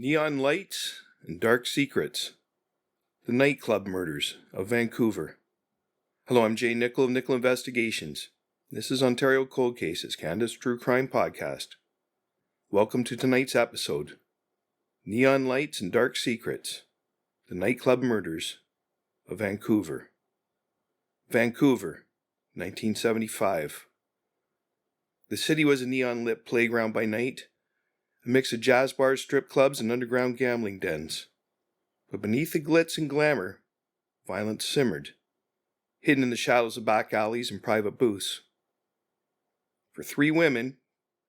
Neon lights and dark secrets. The nightclub murders of Vancouver. Hello, I'm Jay Nickel of Nickel Investigations. This is Ontario Cold Cases, Canada's True Crime Podcast. Welcome to tonight's episode. Neon lights and dark secrets. The nightclub murders of Vancouver. Vancouver, 1975. The city was a neon-lit playground by night, a mix of jazz bars, strip clubs, and underground gambling dens. But beneath the glitz and glamour, violence simmered, hidden in the shadows of back alleys and private booths. For three women,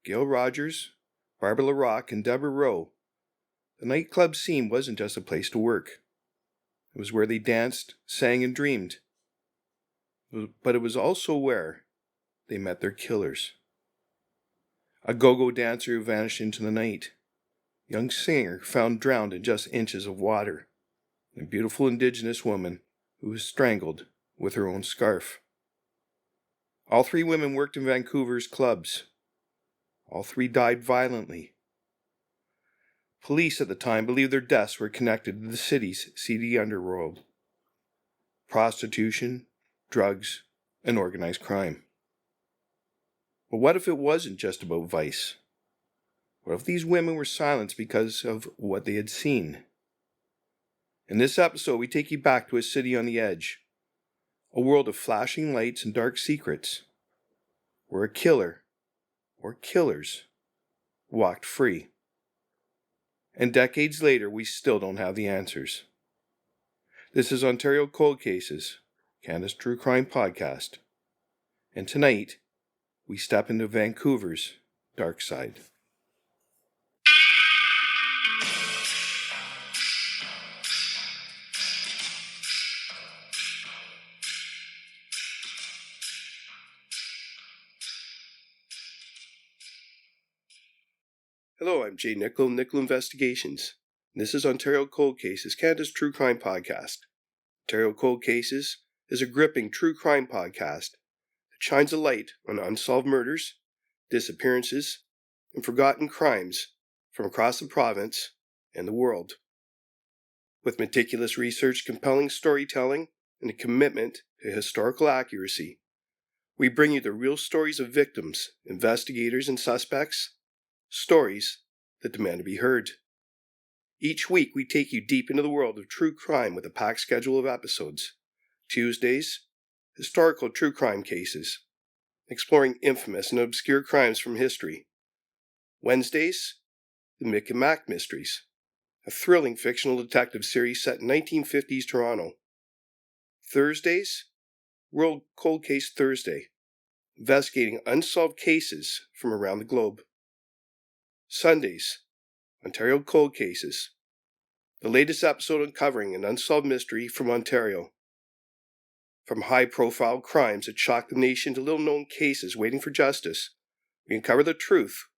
Gail Rogers, Barbara LaRocque, and Deborah Roe, the nightclub scene wasn't just a place to work. It was where they danced, sang, and dreamed. But it was also where they met their killers. A go-go dancer who vanished into the night. A young singer found drowned in just inches of water. A beautiful indigenous woman who was strangled with her own scarf. All three women worked in Vancouver's clubs. All three died violently. Police at the time believed their deaths were connected to the city's seedy underworld. Prostitution, drugs, and organized crime. But what if it wasn't just about vice? What if these women were silenced because of what they had seen? In this episode, we take you back to a city on the edge, a world of flashing lights and dark secrets, where a killer, or killers, walked free. And decades later, we still don't have the answers. This is Ontario Cold Cases, Canada's True Crime Podcast. And tonight, we step into Vancouver's dark side. Hello, I'm Jay Nickel of Nickel Investigations. And this is Ontario Cold Cases, Canada's True Crime Podcast. Ontario Cold Cases is a gripping true crime podcast that shines a light on unsolved murders, disappearances, and forgotten crimes from across the province and the world. With meticulous research, compelling storytelling, and a commitment to historical accuracy, we bring you the real stories of victims, investigators, and suspects, stories that demand to be heard. Each week, we take you deep into the world of true crime with a packed schedule of episodes. Tuesdays, historical true crime cases, exploring infamous and obscure crimes from history. Wednesdays, the Mick and Mac Mysteries, a thrilling fictional detective series set in 1950s Toronto. Thursdays, World Cold Case Thursday, investigating unsolved cases from around the globe. Sundays, Ontario Cold Cases, the latest episode uncovering an unsolved mystery from Ontario. From high-profile crimes that shock the nation to little-known cases waiting for justice, we uncover the truth,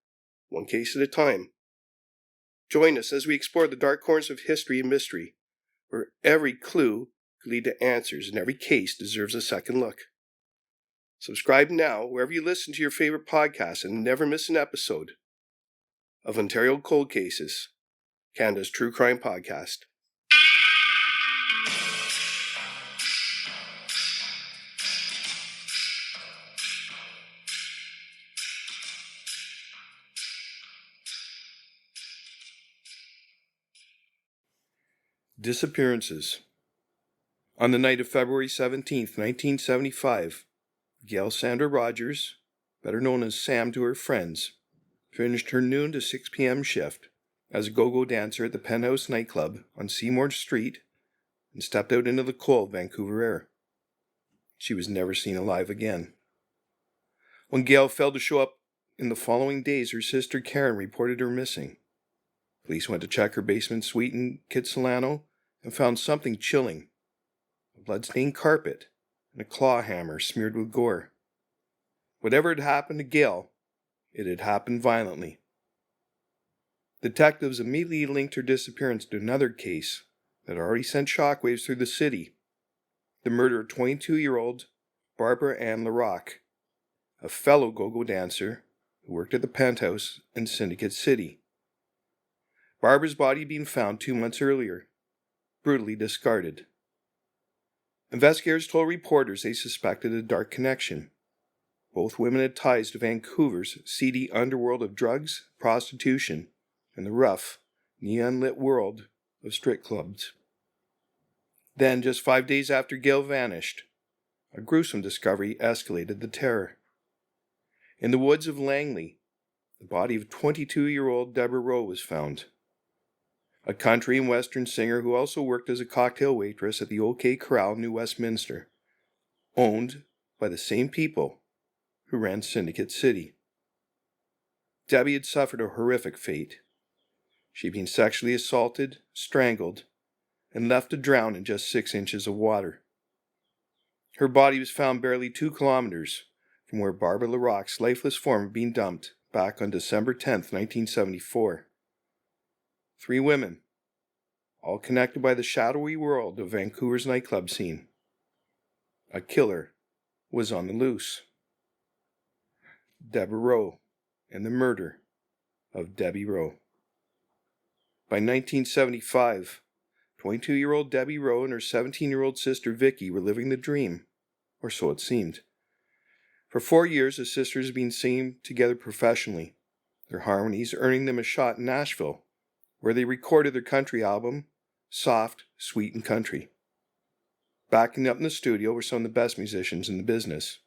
one case at a time. Join us as we explore the dark corners of history and mystery, where every clue could lead to answers and every case deserves a second look. Subscribe now wherever you listen to your favorite podcasts and never miss an episode of Ontario Cold Cases, Canada's True Crime Podcast. Disappearances. On the night of February 17th, 1975, Gail Sandra Rogers, better known as Sam to her friends, finished her noon to 6 p.m. shift as a go-go dancer at the Penthouse Nightclub on Seymour Street and stepped out into the cold Vancouver air. She was never seen alive again. When Gail failed to show up in the following days, her sister Karen reported her missing. Police went to check her basement suite in Kitsilano and found something chilling: a blood-stained carpet and a claw hammer smeared with gore. Whatever had happened to Gail, it had happened violently. Detectives immediately linked her disappearance to another case that already sent shockwaves through the city: the murder of 22-year-old Barbara Ann LaRocque, a fellow go-go dancer who worked at the Penthouse in Syndicate City. Barbara's body had been found 2 months earlier, brutally discarded. Investigators told reporters they suspected a dark connection. Both women had ties to Vancouver's seedy underworld of drugs, prostitution, and the rough, neon-lit world of strip clubs. Then, just 5 days after Gail vanished, a gruesome discovery escalated the terror. In the woods of Langley, the body of 22-year-old Deborah Roe was found. A country and western singer who also worked as a cocktail waitress at the OK Corral, New Westminster, owned by the same people who ran Syndicate City. Debbie had suffered a horrific fate. She'd been sexually assaulted, strangled, and left to drown in just 6 inches of water. Her body was found barely 2 kilometers from where Barbara LaRocque's lifeless form had been dumped back on December 10, 1974. 3 women, all connected by the shadowy world of Vancouver's nightclub scene. A killer was on the loose. Deborah Roe and the murder of Debbie Roe. By 1975, 22-year-old Debbie Roe and her 17-year-old sister Vicky were living the dream, or so it seemed. For 4 years, the sisters had been singing together professionally, their harmonies earning them a shot in Nashville, where they recorded their country album, Soft, Sweet and Country. Backing up in the studio were some of the best musicians in the business.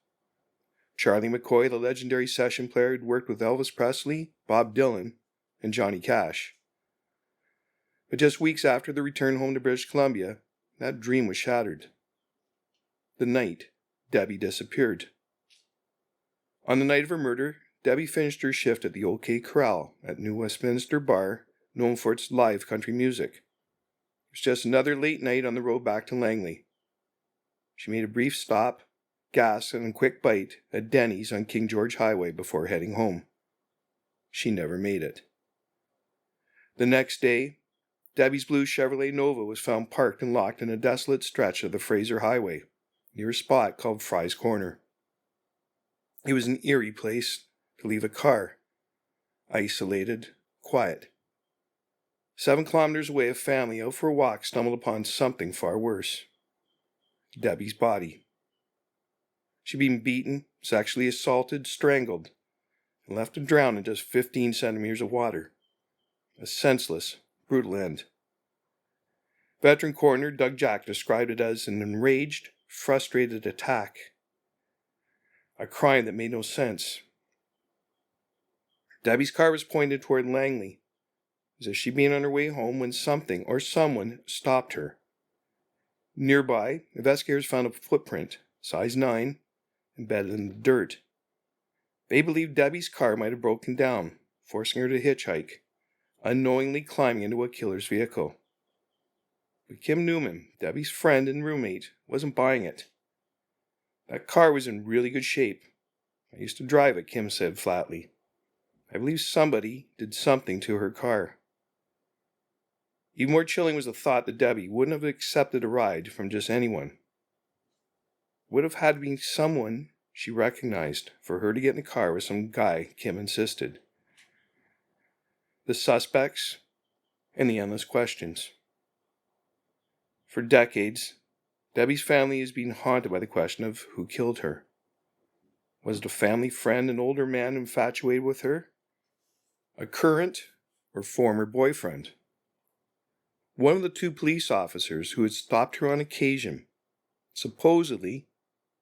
Charlie McCoy, the legendary session player, had worked with Elvis Presley, Bob Dylan, and Johnny Cash. But just weeks after their return home to British Columbia, that dream was shattered. The night Debbie disappeared. On the night of her murder, Debbie finished her shift at the OK Corral at New Westminster Bar, known for its live country music. It was just another late night on the road back to Langley. She made a brief stop, gas, and a quick bite at Denny's on King George Highway before heading home. She never made it. The next day, Debbie's blue Chevrolet Nova was found parked and locked in a desolate stretch of the Fraser Highway, near a spot called Fry's Corner. It was an eerie place to leave a car. Isolated, quiet. 7 kilometers away, a family out for a walk stumbled upon something far worse. Debbie's body. She'd been beaten, sexually assaulted, strangled, and left to drown in just 15 centimeters of water. A senseless, brutal end. Veteran coroner Doug Jack described it as an enraged, frustrated attack. A crime that made no sense. Debbie's car was pointed toward Langley, as if she'd been on her way home when something or someone stopped her. Nearby, investigators found a footprint, size 9, embedded in the dirt. They believed Debbie's car might have broken down, forcing her to hitchhike, unknowingly climbing into a killer's vehicle. But Kim Newman, Debbie's friend and roommate, wasn't buying it. That car was in really good shape. I used to drive it, Kim said flatly. I believe somebody did something to her car. Even more chilling was the thought that Debbie wouldn't have accepted a ride from just anyone. It would have had to be someone she recognized for her to get in the car with some guy, Kim insisted. The suspects and the endless questions. For decades, Debbie's family has been haunted by the question of who killed her. Was it a family friend, an older man infatuated with her? A current or former boyfriend? One of the 2 police officers who had stopped her on occasion, supposedly,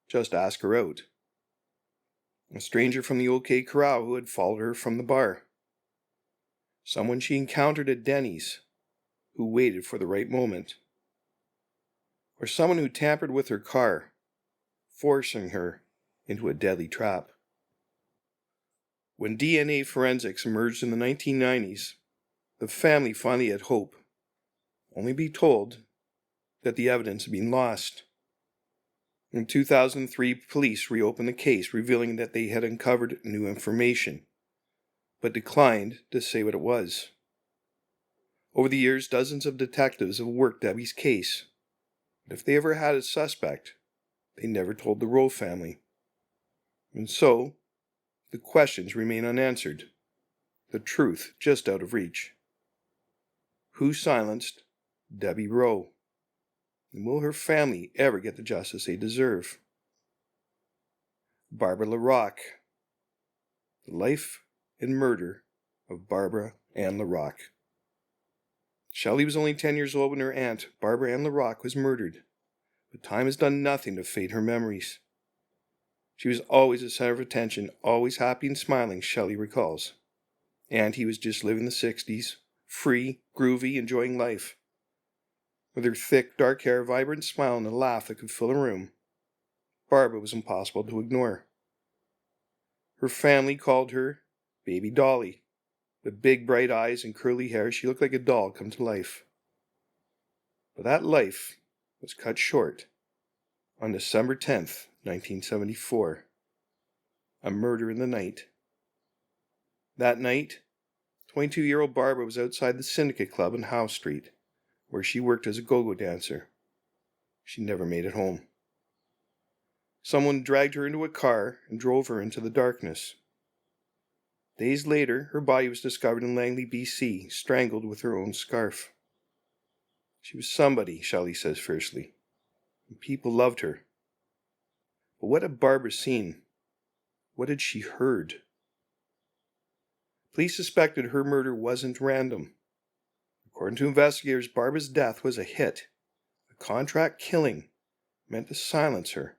just asked her out. A stranger from the OK Corral who had followed her from the bar. Someone she encountered at Denny's, who waited for the right moment. Or someone who tampered with her car, forcing her into a deadly trap. When DNA forensics emerged in the 1990s, the family finally had hope, only be told that the evidence had been lost. In 2003, police reopened the case, revealing that they had uncovered new information, but declined to say what it was. Over the years, dozens of detectives have worked Debbie's case, but if they ever had a suspect, they never told the Roe family. And so, the questions remain unanswered, the truth just out of reach. Who silenced Debbie Roe? And will her family ever get the justice they deserve? Barbara LaRocque. The life and murder of Barbara Ann LaRocque. Shelley was only 10 years old when her aunt, Barbara Ann LaRocque, was murdered, but time has done nothing to fade her memories. She was always the center of attention, always happy and smiling, Shelley recalls. And he was just living the 60s, free, groovy, enjoying life. With her thick, dark hair, vibrant smile, and a laugh that could fill a room, Barbara was impossible to ignore. Her family called her Baby Dolly. With big, bright eyes and curly hair, she looked like a doll come to life. But that life was cut short on December 10th, 1974. A murder in the night. That night, 22-year-old Barbara was outside the Syndicate Club in Howe Street, where she worked as a go-go dancer. She never made it home. Someone dragged her into a car and drove her into the darkness. Days later, her body was discovered in Langley, BC, strangled with her own scarf. She was somebody, Shelley says fiercely, and people loved her. But what had Barbara seen? What had she heard? Police suspected her murder wasn't random. According to investigators, Barbara's death was a hit, a contract killing meant to silence her.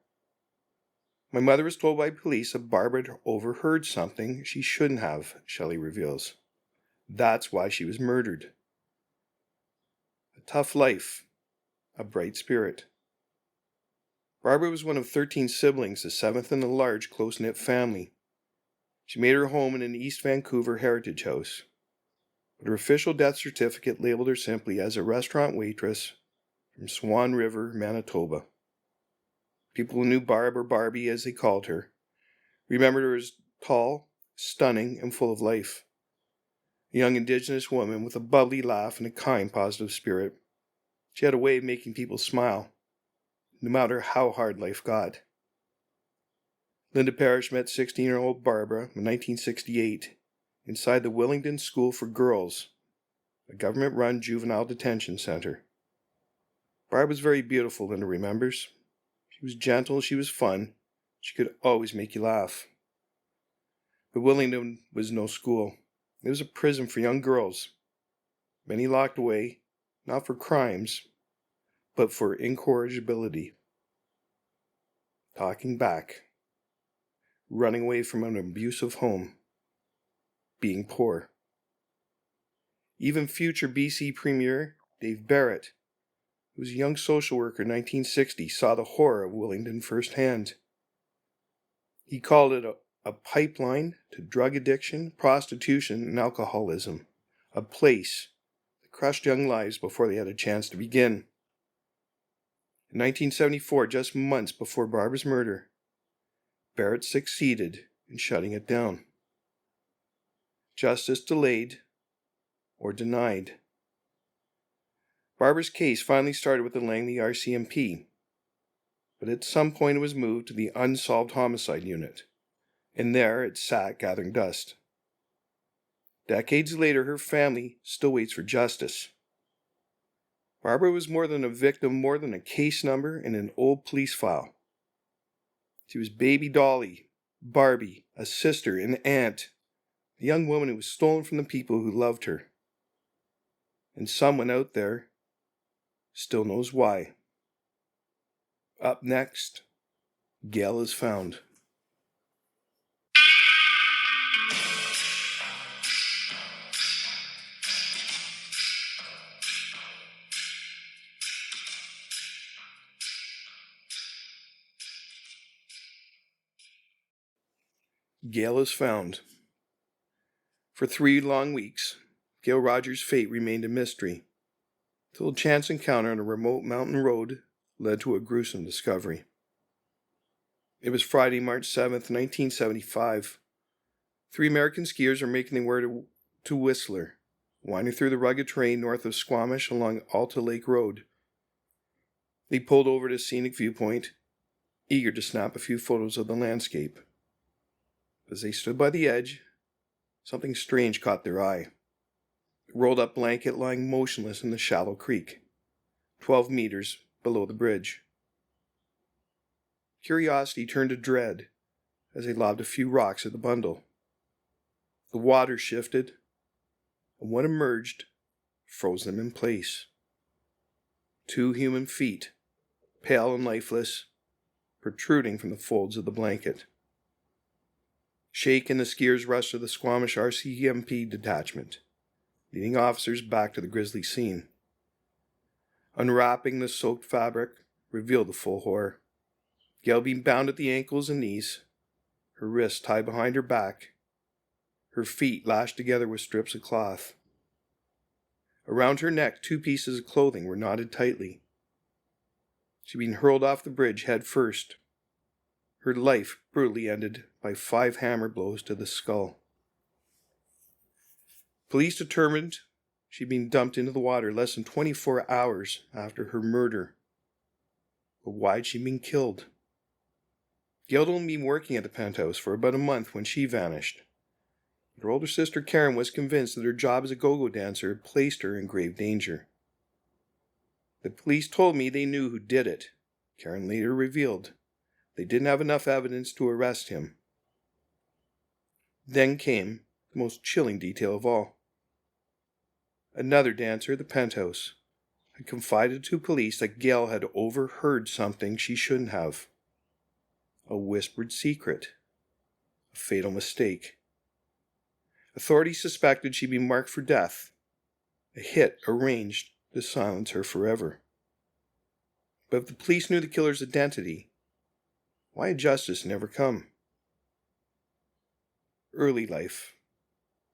My mother was told by police that Barbara had overheard something she shouldn't have, Shelley reveals. That's why she was murdered. A tough life, a bright spirit. Barbara was one of 13 siblings, the seventh in a large, close-knit family. She made her home in an East Vancouver heritage house, but her official death certificate labeled her simply as a restaurant waitress from Swan River, Manitoba. People who knew Barb, or Barbie as they called her, remembered her as tall, stunning, and full of life. A young Indigenous woman with a bubbly laugh and a kind, positive spirit. She had a way of making people smile, no matter how hard life got. Linda Parrish met 16-year-old Barbara in 1968 inside the Willingdon School for Girls, a government-run juvenile detention center. Barb was very beautiful, Linda remembers. She was gentle, she was fun, she could always make you laugh. But Willingdon was no school. It was a prison for young girls, many locked away, not for crimes, but for incorrigibility. Talking back, running away from an abusive home, being poor. Even future BC Premier Dave Barrett, who was a young social worker in 1960, saw the horror of Willingdon firsthand. He called it a pipeline to drug addiction, prostitution, and alcoholism, a place that crushed young lives before they had a chance to begin. In 1974, just months before Barbara's murder, Barrett succeeded in shutting it down. Justice delayed or denied. Barbara's case finally started with the Langley RCMP, but at some point it was moved to the Unsolved Homicide Unit, and there it sat gathering dust. Decades later, her family still waits for justice. Barbara was more than a victim, more than a case number in an old police file. She was Baby Dolly, Barbie, a sister, an aunt, a young woman who was stolen from the people who loved her. And someone out there still knows why. Up next, Gail is found. Gail is found. For 3 long weeks, Gail Rogers' fate remained a mystery, till a chance encounter on a remote mountain road led to a gruesome discovery. It was Friday, March 7th, 1975. 3 American skiers were making their way to Whistler, winding through the rugged terrain north of Squamish along Alta Lake Road. They pulled over at a scenic viewpoint, eager to snap a few photos of the landscape. As they stood by the edge, something strange caught their eye. A rolled-up blanket lying motionless in the shallow creek, 12 meters below the bridge. Curiosity turned to dread as they lobbed a few rocks at the bundle. The water shifted, and what emerged froze them in place. 2 human feet, pale and lifeless, protruding from the folds of the blanket. Shaken, the skiers rushed to the Squamish RCMP detachment, leading officers back to the grisly scene. Unwrapping the soaked fabric revealed the full horror. Gail being bound at the ankles and knees, her wrists tied behind her back, her feet lashed together with strips of cloth. Around her neck, 2 pieces of clothing were knotted tightly. She'd been hurled off the bridge head first. Her life brutally ended by 5 hammer blows to the skull. Police determined she'd been dumped into the water less than 24 hours after her murder. But why'd she been killed? Gail had only been working at the Penthouse for about a month when she vanished. Her older sister Karen was convinced that her job as a go-go dancer had placed her in grave danger. The police told me they knew who did it. Karen later revealed they didn't have enough evidence to arrest him. Then came the most chilling detail of all. Another dancer at the Penthouse had confided to police that Gail had overheard something she shouldn't have. A whispered secret. A fatal mistake. Authorities suspected she'd been marked for death. A hit arranged to silence her forever. But if the police knew the killer's identity, why had justice never come? Early life.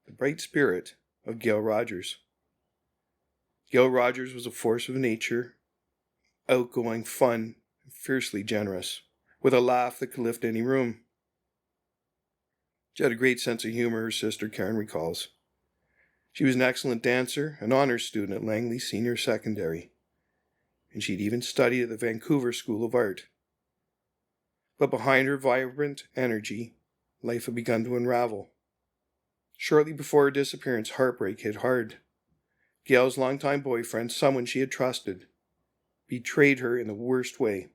The bright spirit of Gail Rogers. Gail Rogers was a force of nature, outgoing, fun, and fiercely generous, with a laugh that could lift any room. She had a great sense of humor, her sister Karen recalls. She was an excellent dancer, an honors student at Langley Senior Secondary, and she'd even studied at the Vancouver School of Art. But behind her vibrant energy, life had begun to unravel. Shortly before her disappearance, heartbreak hit hard. Gail's longtime boyfriend, someone she had trusted, betrayed her in the worst way,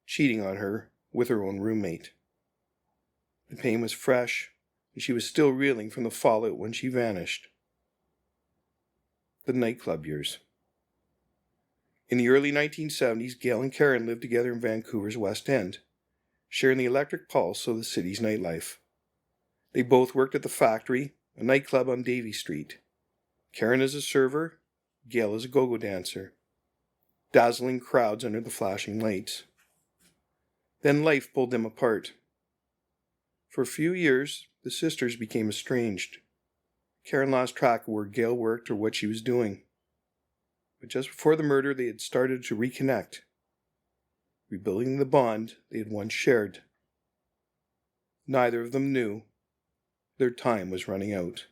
cheating on her with her own roommate. The pain was fresh, and she was still reeling from the fallout when she vanished. The nightclub years. In the early 1970s, Gail and Karen lived together in Vancouver's West End, sharing the electric pulse of the city's nightlife. They both worked at the Factory, a nightclub on Davie Street. Karen as a server, Gail as a go-go dancer, dazzling crowds under the flashing lights. Then life pulled them apart. For a few years, the sisters became estranged. Karen lost track of where Gail worked or what she was doing. But just before the murder, they had started to reconnect, rebuilding the bond they had once shared. Neither of them knew their time was running out.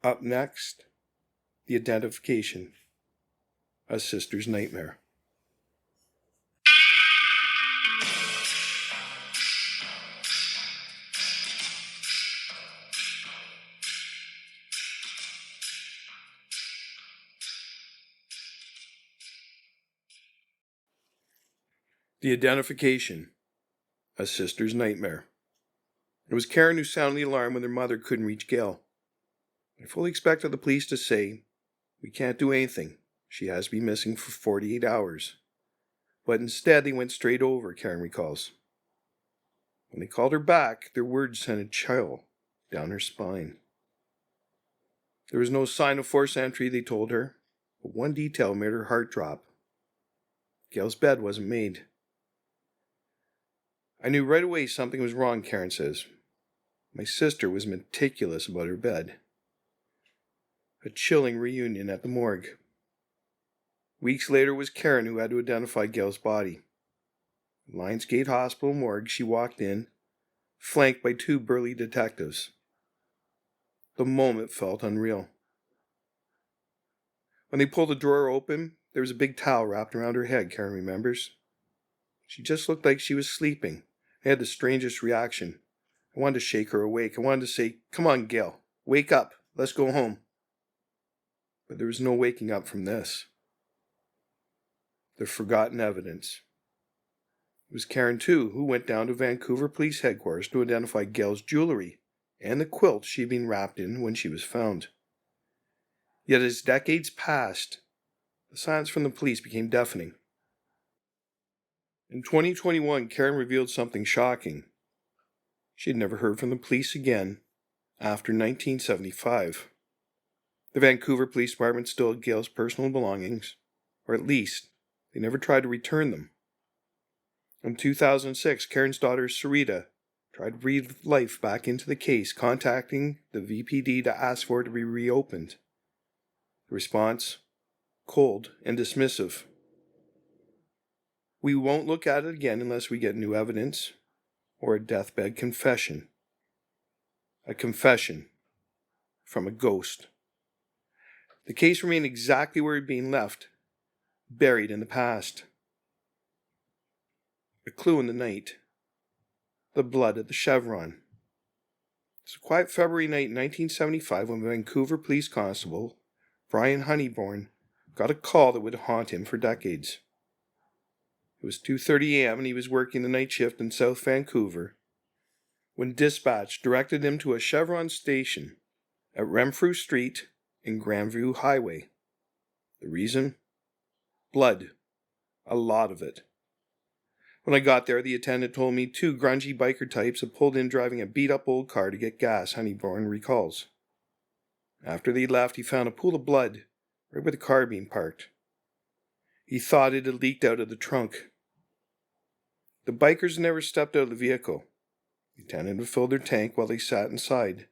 Up next, the identification, a sister's nightmare. The identification, a sister's nightmare. It was Karen who sounded the alarm when their mother couldn't reach Gail. I fully expected the police to say, "We can't do anything. She has been missing for 48 hours. But instead they went straight over, Karen recalls. When they called her back, their words sent a chill down her spine. There was no sign of forced entry, they told her, but one detail made her heart drop. Gail's bed wasn't made. I knew right away something was wrong, Karen says. My sister was meticulous about her bed. A chilling reunion at the morgue. Weeks later, it was Karen who had to identify Gail's body. At Lionsgate Hospital morgue, she walked in, flanked by 2 burly detectives. The moment felt unreal. When they pulled the drawer open, there was a big towel wrapped around her head, Karen remembers. She just looked like she was sleeping. I had the strangest reaction. I wanted to shake her awake. I wanted to say, "Come on, Gail. Wake up. Let's go home." But there was no waking up from this. The forgotten evidence. It was Karen, too, who went down to Vancouver Police Headquarters to identify Gail's jewelry and the quilt she'd been wrapped in when she was found. Yet as decades passed, the silence from the police became deafening. In 2021, Karen revealed something shocking. She had never heard from the police again after 1975. The Vancouver Police Department stole Gail's personal belongings, or at least they never tried to return them. In 2006, Karen's daughter Sarita tried to breathe life back into the case, contacting the VPD to ask for it to be reopened. The response? Cold and dismissive. We won't look at it again unless we get new evidence or a deathbed confession. A confession from a ghost. The case remained exactly where it had been left, buried in the past. A clue in the night. The blood at the chevron. It's a quiet February night in 1975 when Vancouver Police Constable Brian Honeyborn got a call that would haunt him for decades. It was 2:30 a.m. and he was working the night shift in South Vancouver when dispatch directed him to a chevron station at Renfrew Street and Grandview Highway. The reason? Blood. A lot of it. When I got there, the attendant told me 2 grungy biker types had pulled in driving a beat-up old car to get gas, Honeyborn recalls. After they left, he found a pool of blood right where the car had been parked. He thought it had leaked out of the trunk. The bikers never stepped out of the vehicle. The attendant had filled their tank while they sat inside.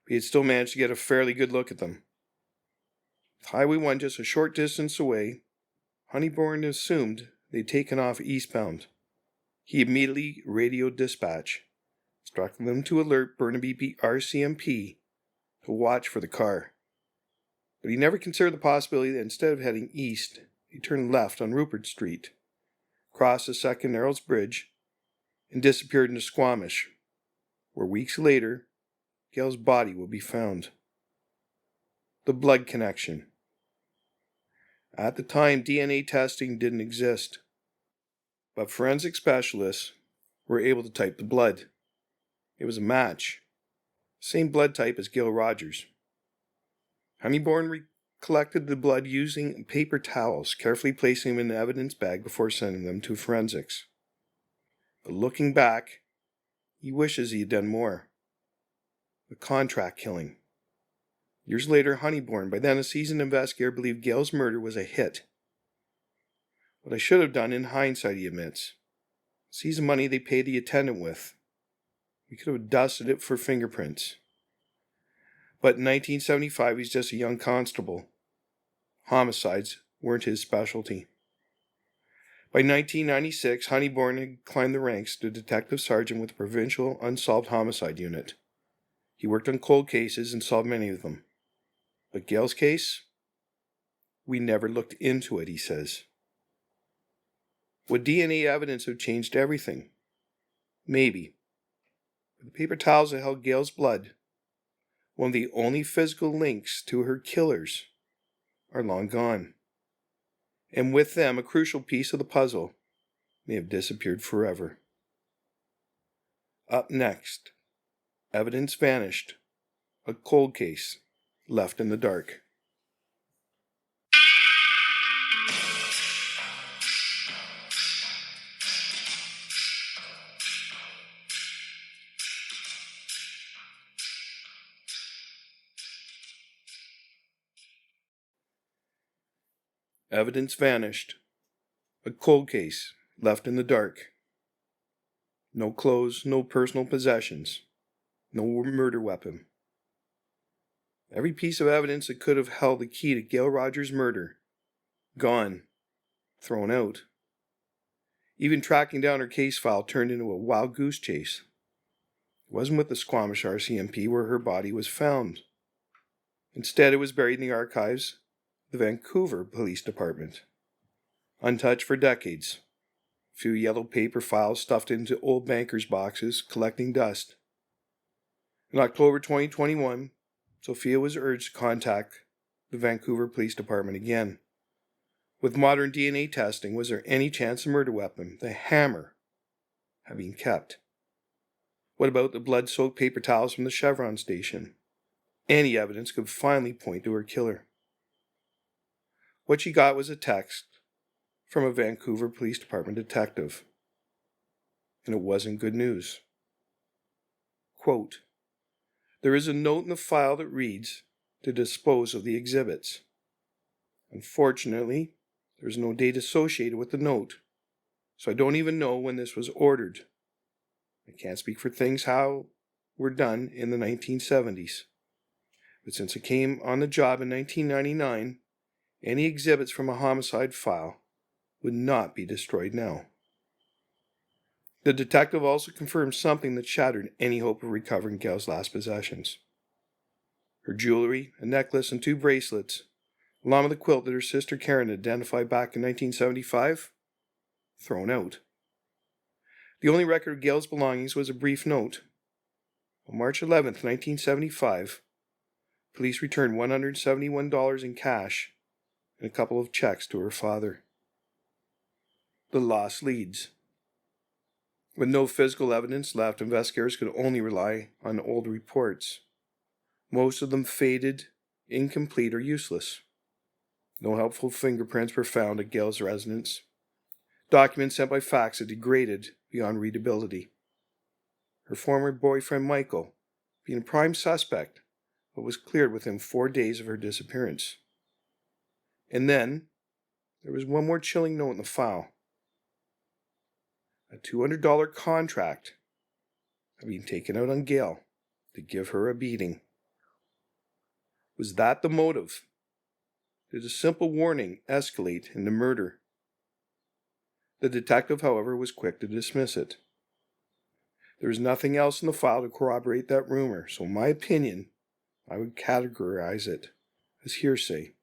He had still managed to get a fairly good look at them. With Highway 1 just a short distance away, Honeyborn assumed they'd taken off eastbound. He immediately radioed dispatch, instructing them to alert Burnaby RCMP to watch for the car. But he never considered the possibility that instead of heading east, he turned left on Rupert Street, crossed the Second Narrows Bridge, and disappeared into Squamish, where weeks later, Gail's body would be found. The blood connection. At the time, DNA testing didn't exist, but forensic specialists were able to type the blood. It was a match. Same blood type as Gail Rogers. Honeyborn collected the blood using paper towels, carefully placing them in an evidence bag before sending them to forensics. But looking back, he wishes he had done more. The contract killing. Years later, Honeyborn, by then a seasoned investigator, believed Gail's murder was a hit. What I should have done in hindsight, he admits. Seize the money they paid the attendant with. We could have dusted it for fingerprints. But in 1975, he's just a young constable. Homicides weren't his specialty. By 1996, Honeyborn had climbed the ranks to detective sergeant with the Provincial Unsolved Homicide Unit. He worked on cold cases and solved many of them. But Gail's case? We never looked into it, he says. Would DNA evidence have changed everything? Maybe. But the paper towels that held Gail's blood, one of the only physical links to her killers, are long gone. And with them, a crucial piece of the puzzle may have disappeared forever. Up next, evidence vanished. A cold case left in the dark. Evidence vanished. A cold case left in the dark. No clothes, no personal possessions, no murder weapon. Every piece of evidence that could have held the key to Gail Rogers' murder, gone, thrown out. Even tracking down her case file turned into a wild goose chase. It wasn't with the Squamish RCMP where her body was found. Instead, it was buried in the archives of the Vancouver Police Department. Untouched for decades. A few yellow paper files stuffed into old bankers' boxes, collecting dust. In October 2021, Sophia was urged to contact the Vancouver Police Department again. With modern DNA testing, was there any chance the murder weapon, the hammer, had been kept? What about the blood-soaked paper towels from the Chevron station? Any evidence could finally point to her killer. What she got was a text from a Vancouver Police Department detective. And it wasn't good news. Quote, "There is a note in the file that reads, to dispose of the exhibits. Unfortunately, there's no date associated with the note, so I don't even know when this was ordered. I can't speak for things how were done in the 1970s. But since I came on the job in 1999, any exhibits from a homicide file would not be destroyed now." The detective also confirmed something that shattered any hope of recovering Gail's last possessions. Her jewelry, a necklace, and 2 bracelets, along with the quilt that her sister Karen identified back in 1975, thrown out. The only record of Gail's belongings was a brief note. On March 11, 1975, police returned $171 in cash and a couple of checks to her father. The lost leads. With no physical evidence left, investigators could only rely on old reports. Most of them faded, incomplete, or useless. No helpful fingerprints were found at Gail's residence. Documents sent by fax had degraded beyond readability. Her former boyfriend Michael, being a prime suspect, but was cleared within 4 days of her disappearance. And then, there was one more chilling note in the file. A $200 contract had been taken out on Gail to give her a beating. Was that the motive? Did a simple warning escalate into murder? The detective, however, was quick to dismiss it. There was nothing else in the file to corroborate that rumor, so in my opinion, I would categorize it as hearsay.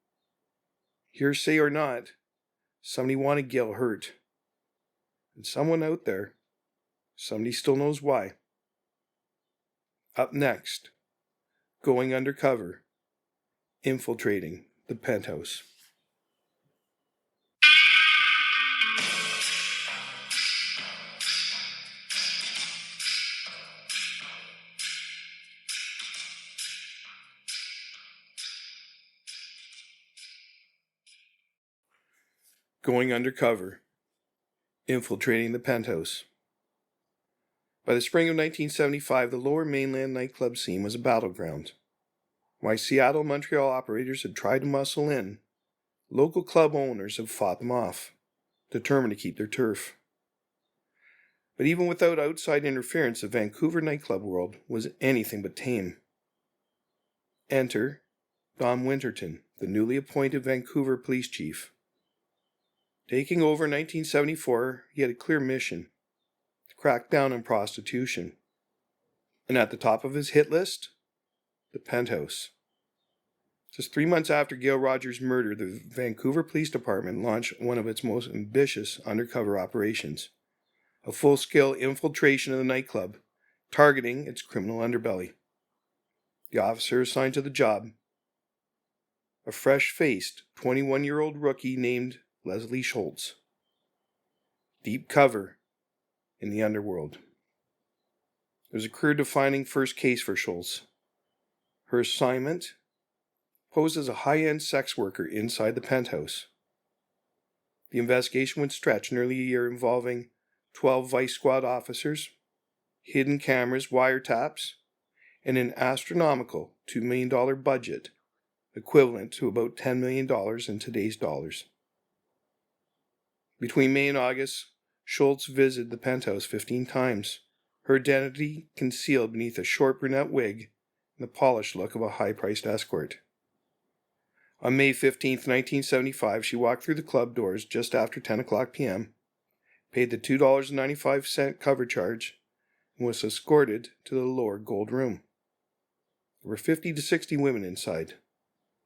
Hearsay or not, somebody wanted Gail hurt. And someone out there, somebody still knows why. Up next, going undercover, infiltrating the penthouse. Going undercover, infiltrating the penthouse. By the spring of 1975, the Lower Mainland nightclub scene was a battleground. While Seattle and Montreal operators had tried to muscle in, local club owners had fought them off, determined to keep their turf. But even without outside interference, the Vancouver nightclub world was anything but tame. Enter Don Winterton, the newly appointed Vancouver police chief. Taking over in 1974, he had a clear mission: to crack down on prostitution. And at the top of his hit list, the penthouse. Just 3 months after Gail Rogers' murder, the Vancouver Police Department launched one of its most ambitious undercover operations: a full-scale infiltration of the nightclub, targeting its criminal underbelly. The officer assigned to the job, a fresh-faced 21-year-old rookie named Leslie Schultz. Deep cover in the underworld. There was a career-defining first case for Schultz. Her assignment: posed as a high-end sex worker inside the penthouse. The investigation would stretch nearly a year, involving 12 Vice Squad officers, hidden cameras, wiretaps, and an astronomical $2 million budget, equivalent to about $10 million in today's dollars. Between May and August, Schultz visited the penthouse 15 times, her identity concealed beneath a short brunette wig and the polished look of a high-priced escort. On May 15, 1975, she walked through the club doors just after 10 o'clock p.m., paid the $2.95 cover charge, and was escorted to the lower gold room. There were 50 to 60 women inside.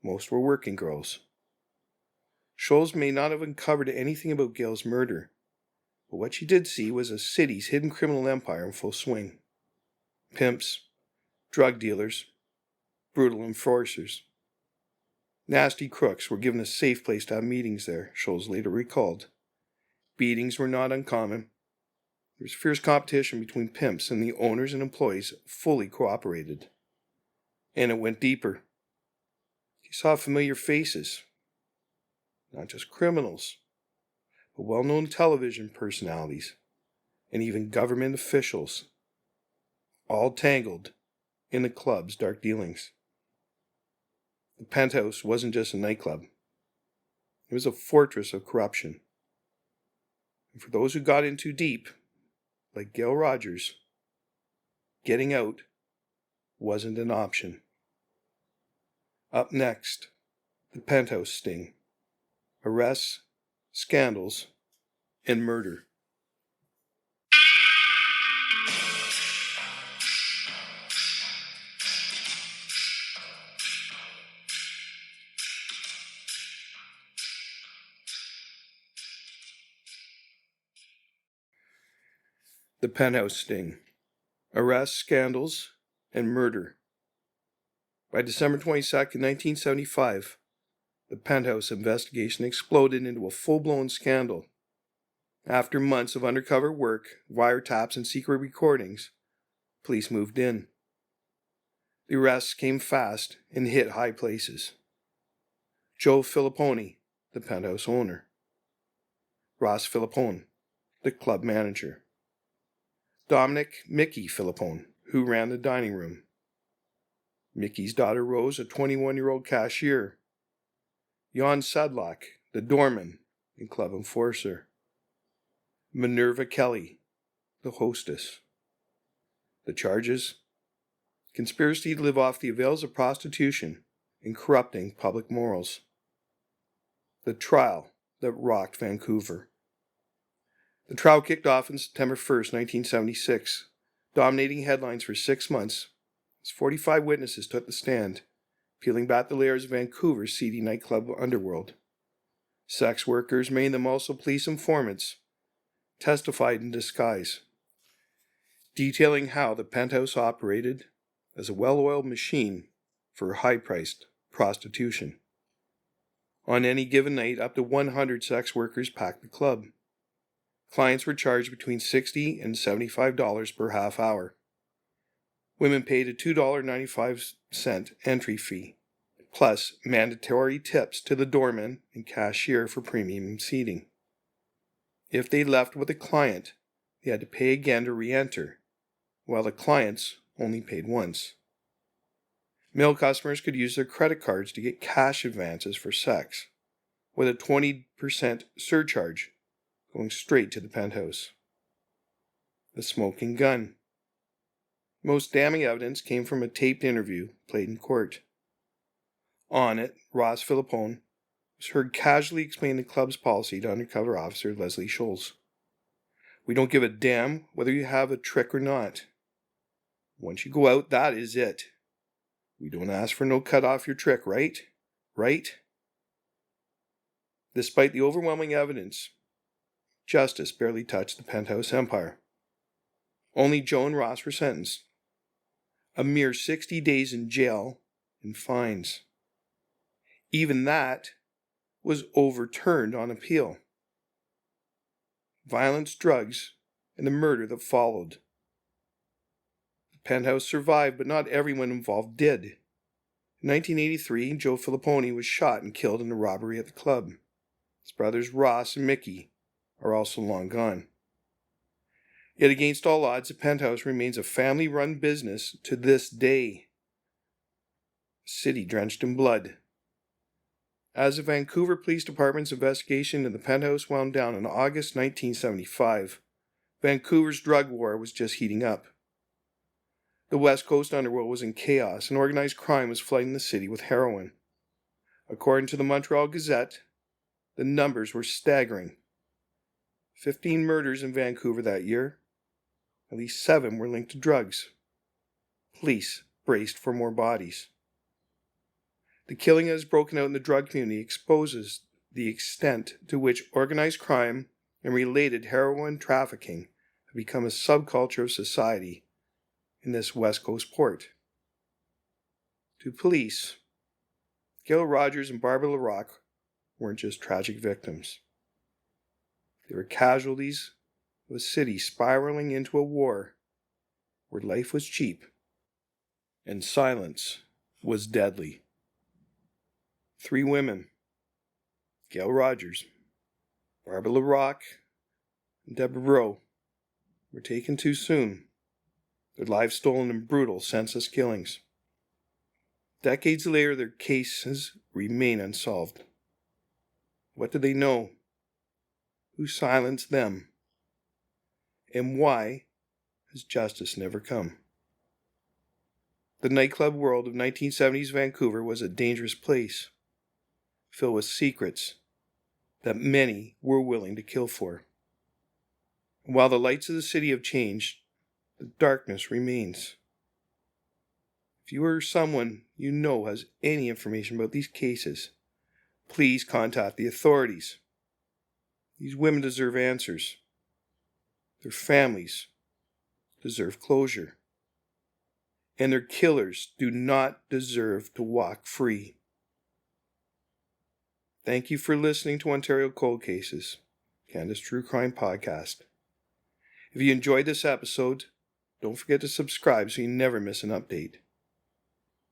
Most were working girls. Schultz may not have uncovered anything about Gail's murder, but what she did see was a city's hidden criminal empire in full swing. Pimps, drug dealers, brutal enforcers. Nasty crooks were given a safe place to have meetings there, Scholes later recalled. Beatings were not uncommon. There was fierce competition between pimps, and the owners and employees fully cooperated. And it went deeper. He saw familiar faces, not just criminals, but well-known television personalities, and even government officials, all tangled in the club's dark dealings. The Penthouse wasn't just a nightclub. It was a fortress of corruption. And for those who got in too deep, like Gail Rogers, getting out wasn't an option. Up next, the Penthouse sting. Arrests, scandals, and murder. The Penthouse sting. Arrests, scandals, and murder. By December 22, 1975, the Penthouse investigation exploded into a full-blown scandal. After months of undercover work, wiretaps, and secret recordings, police moved in. The arrests came fast and hit high places. Joe Filippone, the Penthouse owner. Ross Filippone, the club manager. Dominic Mickey Filippone, who ran the dining room. Mickey's daughter Rose, a 21-year-old cashier. Jan Sedlock, the doorman and club enforcer. Minerva Kelly, the hostess. The charges? Conspiracy to live off the avails of prostitution and corrupting public morals. The trial that rocked Vancouver. The trial kicked off on September 1st, 1976, dominating headlines for 6 months as 45 witnesses took the stand, peeling back the layers of Vancouver's seedy nightclub underworld. Sex workers, many of them also police informants, testified in disguise, detailing how the Penthouse operated as a well-oiled machine for high-priced prostitution. On any given night, up to 100 sex workers packed the club. Clients were charged between $60 and $75 per half hour. Women paid a $2.95 entry fee, plus mandatory tips to the doorman and cashier for premium seating. If they left with a client, they had to pay again to re-enter, while the clients only paid once. Male customers could use their credit cards to get cash advances for sex, with a 20% surcharge going straight to the Penthouse. The smoking gun. Most damning evidence came from a taped interview played in court. On it, Ross Filippone was heard casually explain the club's policy to undercover officer Leslie Scholes. "We don't give a damn whether you have a trick or not. Once you go out, that is it. We don't ask for no cut off your trick, right? Right?" Despite the overwhelming evidence, justice barely touched the Penthouse empire. Only Joe and Ross were sentenced. A mere 60 days in jail and fines. Even that was overturned on appeal. Violence, drugs, and the murder that followed. The Penthouse survived, but not everyone involved did. In 1983, Joe Filippone was shot and killed in a robbery at the club. His brothers Ross and Mickey are also long gone. Yet against all odds, the Penthouse remains a family-run business to this day. A city drenched in blood. As the Vancouver Police Department's investigation into the Penthouse wound down in August 1975, Vancouver's drug war was just heating up. The West Coast underworld was in chaos, and organized crime was flooding the city with heroin. According to the Montreal Gazette, the numbers were staggering. 15 murders in Vancouver that year. At least 7 were linked to drugs. Police braced for more bodies. The killing that has broken out in the drug community exposes the extent to which organized crime and related heroin trafficking have become a subculture of society in this West Coast port. To police, Gail Rogers and Barbara LaRocque weren't just tragic victims. They were casualties of a city spiraling into a war where life was cheap and silence was deadly. 3 women, Gail Rogers, Barbara LaRocque, and Deborah Roe, were taken too soon, their lives stolen in brutal, senseless killings. Decades later, their cases remain unsolved. What did they know? Who silenced them? And why has justice never come? The nightclub world of 1970s Vancouver was a dangerous place, filled with secrets that many were willing to kill for. And while the lights of the city have changed, the darkness remains. If you or someone you know has any information about these cases, please contact the authorities. These women deserve answers. Their families deserve closure. And their killers do not deserve to walk free. Thank you for listening to Ontario Cold Cases, Canada's True Crime Podcast. If you enjoyed this episode, don't forget to subscribe so you never miss an update.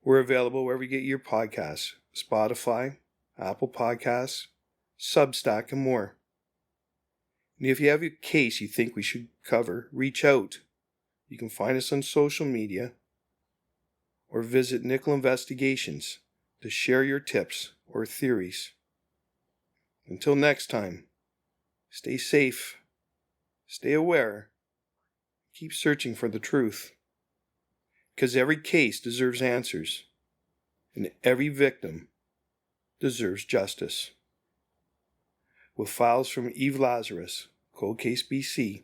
We're available wherever you get your podcasts, Spotify, Apple Podcasts, Substack, and more. And if you have a case you think we should cover, reach out. You can find us on social media or visit Nickel Investigations to share your tips or theories. Until next time, stay safe, stay aware, keep searching for the truth. Because every case deserves answers, and every victim deserves justice. With files from Eve Lazarus, Cold Case BC,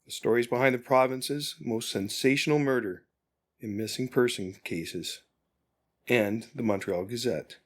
the stories behind the province's most sensational murder and missing person cases, and the Montreal Gazette.